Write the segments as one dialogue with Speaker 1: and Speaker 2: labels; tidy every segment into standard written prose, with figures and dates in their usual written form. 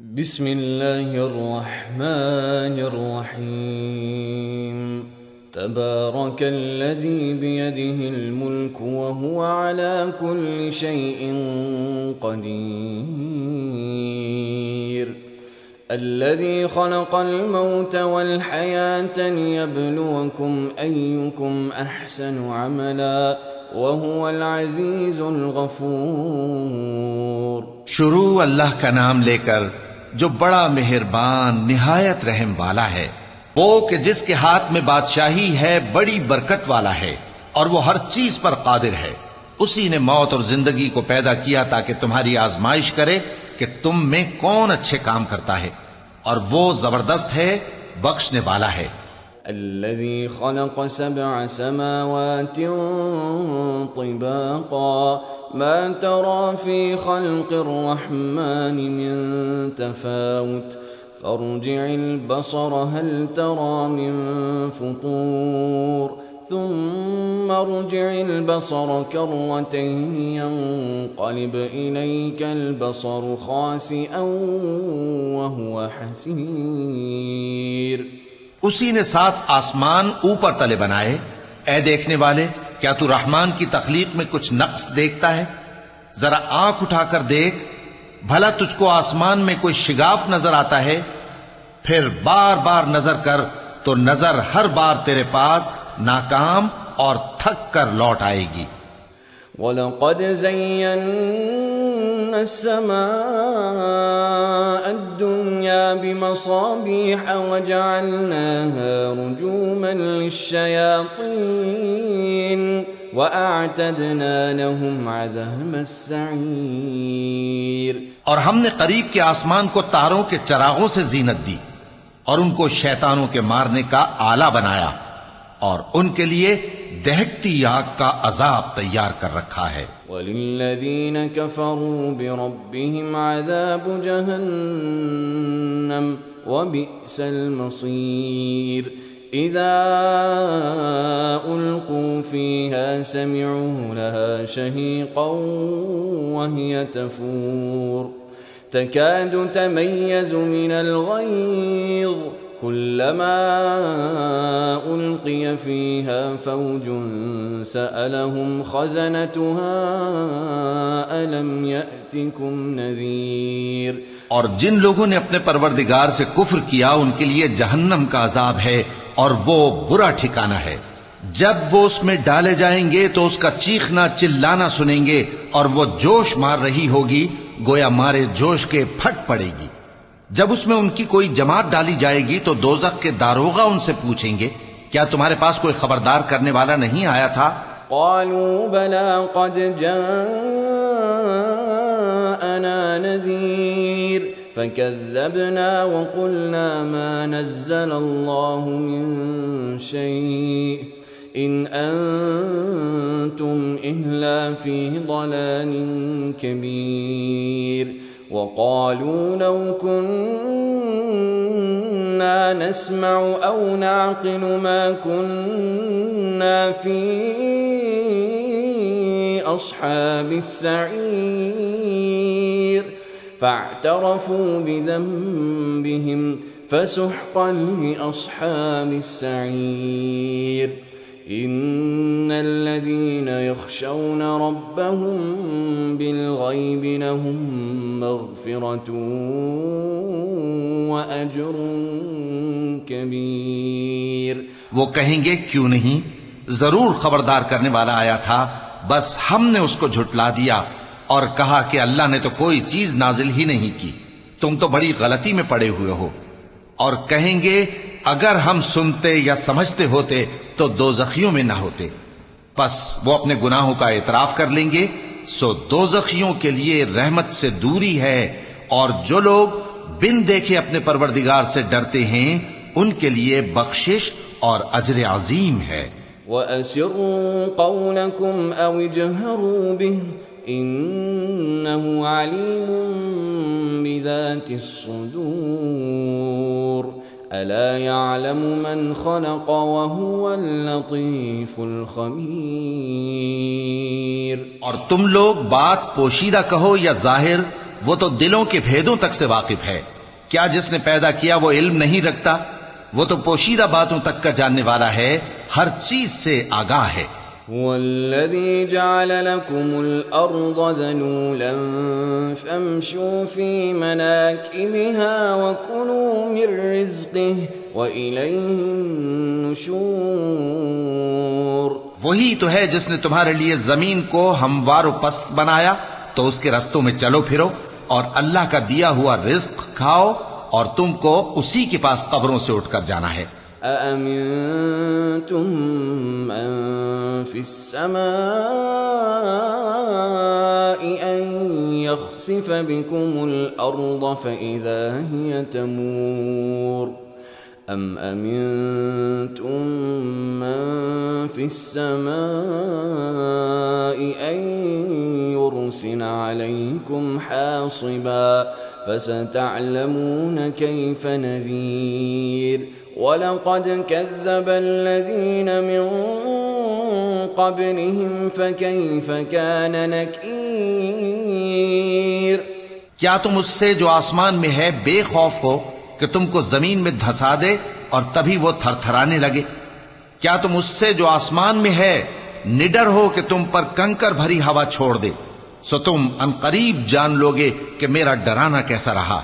Speaker 1: بسم الله الرحمن الرحيم تبارك الذي بيده الملك وهو على كل شيء قدير الذي خلق الموت والحياة ليبلوكم أيكم أحسن عملا وهو العزيز الغفور۔
Speaker 2: شروع اللہ کا نام لے کر جو بڑا مہربان نہایت رحم والا ہے، وہ کہ جس کے ہاتھ میں بادشاہی ہے، بڑی برکت والا ہے اور وہ ہر چیز پر قادر ہے۔ اسی نے موت اور زندگی کو پیدا کیا تاکہ تمہاری آزمائش کرے کہ تم میں کون اچھے کام کرتا ہے، اور وہ زبردست ہے، بخشنے والا ہے۔
Speaker 1: الذي خلق 7 سماوات طباقا ما ترى في خلق الرحمن من تفاوت فارجع البصر هل ترى من فطور ثم ارجع البصر كرتين ينقلب إليك البصر خاسئا وهو حسير۔
Speaker 2: اسی نے 7 آسمان اوپر تلے بنائے۔ اے دیکھنے والے، کیا تو رحمان کی تخلیق میں کچھ نقص دیکھتا ہے؟ ذرا آنکھ اٹھا کر دیکھ، بھلا تجھ کو آسمان میں کوئی شگاف نظر آتا ہے؟ پھر بار بار نظر کر تو نظر ہر بار تیرے پاس ناکام اور تھک کر لوٹ آئے گی۔
Speaker 1: وَلَقَدْ زَيَّنَّا السَّمَاءَ الدُّنْيَا بِمَصَابِيحَ وَجَعَلْنَاهَا رُجُومًا لِلشَّيَاطِينِ وَأَعْتَدْنَا لَهُمْ عَذَابَ السَّعِيرِ۔
Speaker 2: اور ہم نے قریب کے آسمان کو تاروں کے چراغوں سے زینت دی اور ان کو شیطانوں کے مارنے کا آلہ بنایا، اور ان کے لیے دہکتی آگ کا عذاب تیار کر رکھا ہے۔
Speaker 1: وَلِلَّذِينَ كَفَرُوا بِرَبِّهِمْ عَذَابُ جَهَنَّمَ وَبِئْسَ الْمَصِيرُ۔ إِذَا أُلْقُوا فِيهَا سَمِعُوا لَهَا شَهِيقًا وَهِيَ تَفُورُ تَكَادُ تَمَيَّزُ مِنَ الْغَيْظِ كلما ألقي فيها فوج سألهم خزنتها ألم يأتكم نذير۔
Speaker 2: اور جن لوگوں نے اپنے پروردگار سے کفر کیا ان کے لیے جہنم کا عذاب ہے اور وہ برا ٹھکانہ ہے۔ جب وہ اس میں ڈالے جائیں گے تو اس کا چیخنا چلانا سنیں گے، اور وہ جوش مار رہی ہوگی گویا مارے جوش کے پھٹ پڑے گی۔ جب اس میں ان کی کوئی جماعت ڈالی جائے گی تو دوزخ کے داروغہ ان سے پوچھیں گے، کیا تمہارے پاس کوئی خبردار کرنے والا نہیں آیا تھا؟
Speaker 1: قالوا بلى قد جاءنا نذير فكذبنا وقلنا ما نزل الله من شيء إن أنتم إلا في ضلال كبير۔ وقالوا لو كنا نسمع أو نعقل ما كنا في أصحاب السعير فاعترفوا بذنبهم فسحقا لأصحاب السعير۔ إن الذين يخشون ربهم بالغيب لهم مغفرة وأجر كبير۔
Speaker 2: وہ کہیں گے کیوں نہیں، ضرور خبردار کرنے والا آیا تھا، بس ہم نے اس کو جھٹلا دیا اور کہا کہ اللہ نے تو کوئی چیز نازل ہی نہیں کی، تم تو بڑی غلطی میں پڑے ہوئے ہو۔ اور کہیں گے اگر ہم سنتے یا سمجھتے ہوتے تو دوزخیوں میں نہ ہوتے۔ پس وہ اپنے گناہوں کا اعتراف کر لیں گے، سو دوزخیوں کے لیے رحمت سے دوری ہے، اور جو لوگ بن دیکھے اپنے پروردگار سے ڈرتے ہیں ان کے لیے بخشش اور اجر عظیم ہے۔
Speaker 1: وَأَسِرُّوا قَوْلَكُمْ أَوْ اجْهَرُوا بِهِ إِنَّهُ عَلِيمٌ بِذَاتِ الصُّدُورِ أَلَا يَعْلَمُ مَنْ خَلَقَ وَهُوَ اللَّطِيفُ الْخَبِيرُ۔
Speaker 2: اور تم لوگ بات پوشیدہ کہو یا ظاہر، وہ تو دلوں کے بھیدوں تک سے واقف ہے۔ کیا جس نے پیدا کیا وہ علم نہیں رکھتا؟ وہ تو پوشیدہ باتوں تک کا جاننے والا ہے، ہر چیز سے آگاہ ہے۔
Speaker 1: هو الذي جعل لكم الأرض ذلولا فامشوا في مناكبها وكلوا من رزقه وإليه النشور۔
Speaker 2: وہی تو ہے جس نے تمہارے لیے زمین کو ہموار و پست بنایا، تو اس کے رستوں میں چلو پھرو اور اللہ کا دیا ہوا رزق کھاؤ، اور تم کو اسی کے پاس قبروں سے اٹھ کر جانا ہے۔
Speaker 1: أأمنتم من في السماء أن يخسف بكم الأرض فإذا هي تمور أم أمنتم من في السماء أن يرسل عليكم حاصبا فستعلمون كيف نذير وَلَقَدْ كَذَّبَ الَّذِينَ مِن قَبْلِهِمْ فَكَيْفَ كَانَ نَكِيرٌ۔
Speaker 2: کیا تم اس سے جو آسمان میں ہے بے خوف ہو کہ تم کو زمین میں دھسا دے اور تبھی وہ تھر تھرانے لگے؟ کیا تم اس سے جو آسمان میں ہے نڈر ہو کہ تم پر کنکر بھری ہوا چھوڑ دے؟ سو تم عنقریب جان لوگے کہ میرا ڈرانا کیسا رہا،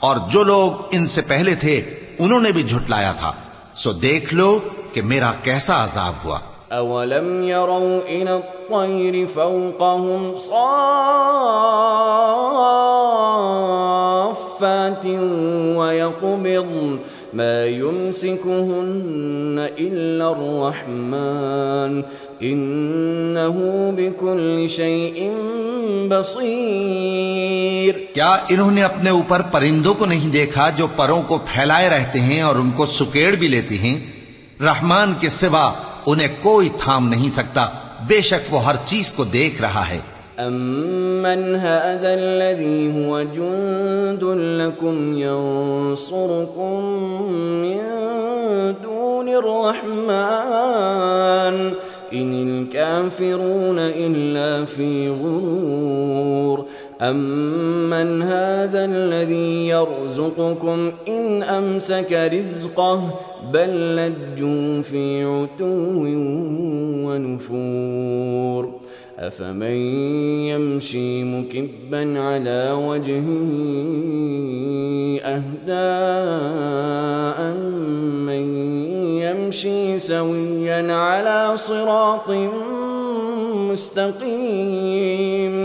Speaker 2: اور جو لوگ ان سے پہلے تھے انہوں نے بھی جھٹلایا تھا، سو دیکھ لو کہ میرا کیسا عذاب ہوا۔
Speaker 1: اولم يروا الى الطير فوقهم صافات ويقبضن ما يمسكهن الا الرحمن انه بكل شيء بصیر۔
Speaker 2: کیا انہوں نے اپنے اوپر پرندوں کو نہیں دیکھا جو پروں کو پھیلائے رہتے ہیں اور ان کو سکیڑ بھی لیتے ہیں؟ رحمان کے سوا انہیں کوئی تھام نہیں سکتا، بے شک وہ ہر چیز کو دیکھ رہا ہے۔
Speaker 1: امن هذا الذي هو جند لكم ينصركم من دون الرحمن ان الكافرون الا في غرور امن هذا الذي يرزقكم ان امسك رزقه بل لجوا في عتو ونفور افمن يمشي مكبا على وجهه اهدى امن يمشي سويا على صراط مستقيم۔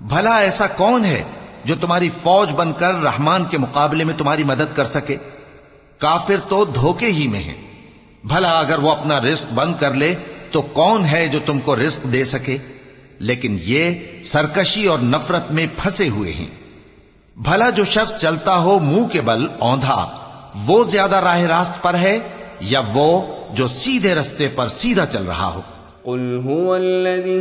Speaker 2: بھلا ایسا کون ہے جو تمہاری فوج بن کر رحمان کے مقابلے میں تمہاری مدد کر سکے؟ کافر تو دھوکے ہی میں ہیں۔ بھلا اگر وہ اپنا رزق بند کر لے تو کون ہے جو تم کو رزق دے سکے؟ لیکن یہ سرکشی اور نفرت میں پھنسے ہوئے ہیں۔ بھلا جو شخص چلتا ہو منہ کے بل اوندھا، وہ زیادہ راہ راست پر ہے یا وہ جو سیدھے رستے پر سیدھا چل رہا ہو؟
Speaker 1: قل هو الذي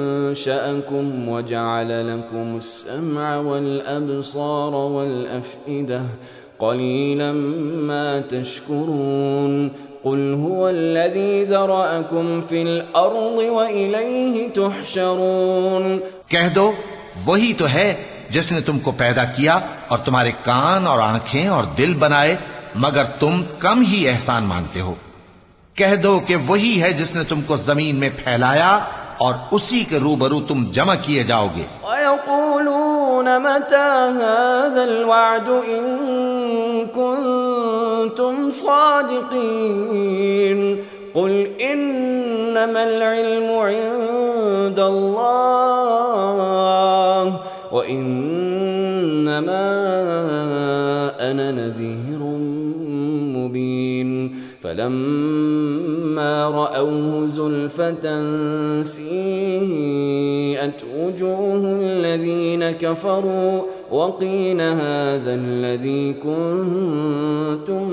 Speaker 1: أنشأكم وجعل لكم السمع والأبصار والأفئدة قليلا ما تشكرون قل هو الذي ذرأكم في الأرض وإليه تحشرون۔
Speaker 2: کہہ دو وہی تو ہے جس نے تم کو پیدا کیا اور تمہارے کان اور آنکھیں اور دل بنائے، مگر تم کم ہی احسان مانتے ہو۔ کہہ دو کہ وہی ہے جس نے تم کو زمین میں پھیلایا اور اسی کے روبرو تم جمع کیے جاؤ گے۔
Speaker 1: وَيَقُولُونَ مَتَى هَذَا الْوَعْدُ إِن كُنتُمْ صَادِقِينَ قُلْ إِنَّمَا الْعِلْمُ عِندَ اللَّهِ وَإِنَّمَا أَنَا نَذِيرٌ مُبِينٌ فَلَمَّا رَأَوْهُ زُلْفَةً سِيئَتْ وُجُوهُ الَّذِينَ كَفَرُوا وَقِيلَ هَذَا الَّذِي كُنتُم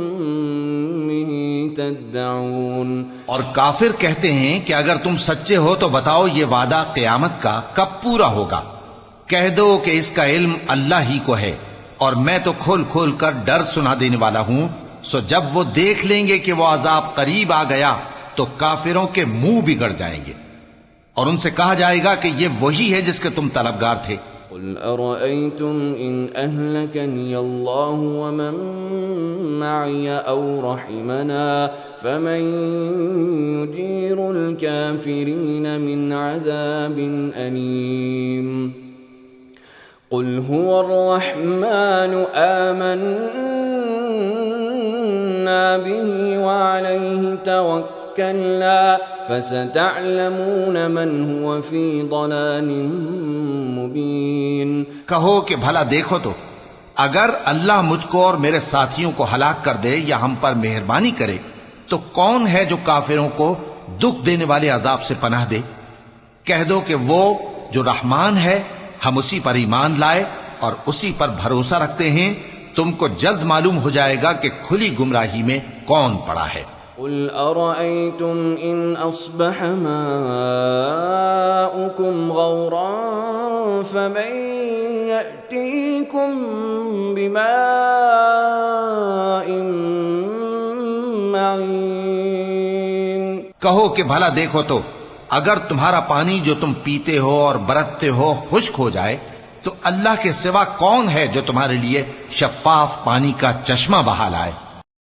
Speaker 1: بِهِ تَدَّعُونَ۔
Speaker 2: اور کافر کہتے ہیں کہ اگر تم سچے ہو تو بتاؤ یہ وعدہ قیامت کا کب پورا ہوگا؟ کہہ دو کہ اس کا علم اللہ ہی کو ہے، اور میں تو کھول کھول کر ڈر سنا دینے والا ہوں۔ سو جب وہ دیکھ لیں گے کہ وہ عذاب قریب آ گیا تو کافروں کے منہ بگڑ جائیں گے۔ اور ان سے کہا جائے گا کہ یہ وہی ہے جس کے تم طلبگار تھے.
Speaker 1: قل أرأيتم إن أهلكني الله ومن معي أو رحمنا فمن يجير الكافرين من عذاب أليم. قل هو الرحمن آمنا به وعليه توكلنا فستعلمون من هو في ضلال مبين.
Speaker 2: کہو کہ بھلا دیکھو تو اگر اللہ مجھ کو اور میرے ساتھیوں کو ہلاک کر دے یا ہم پر مہربانی کرے تو کون ہے جو کافروں کو دکھ دینے والے عذاب سے پناہ دے؟ کہہ دو کہ وہ جو رحمان ہے، ہم اسی پر ایمان لائے اور اسی پر بھروسہ رکھتے ہیں. تم کو جلد معلوم ہو جائے گا کہ کھلی گمراہی میں کون پڑا ہے.
Speaker 1: قل أرأيتم إن أصبح ماؤكم غورا فمن يأتيكم بماء معين.
Speaker 2: کہو کہ بھلا دیکھو تو اگر تمہارا پانی جو تم پیتے ہو اور برتتے ہو خشک ہو جائے تو اللہ کے سوا کون ہے جو تمہارے لیے شفاف پانی کا چشمہ بہا لائے؟